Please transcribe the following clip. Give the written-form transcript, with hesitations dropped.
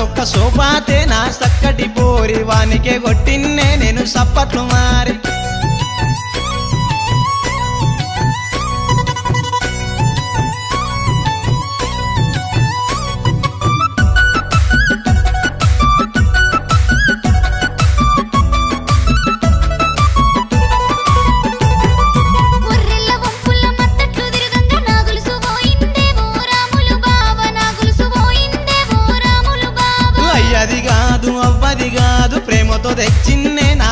సాలకొక్క సోపాతే నా చక్కటి పోరి వానికే కొట్టిన్నే నేను సప్పట్లు మారి అయ్యది కాదు అవ్వది కాదు ప్రేమతో తెచ్చిన్నే నా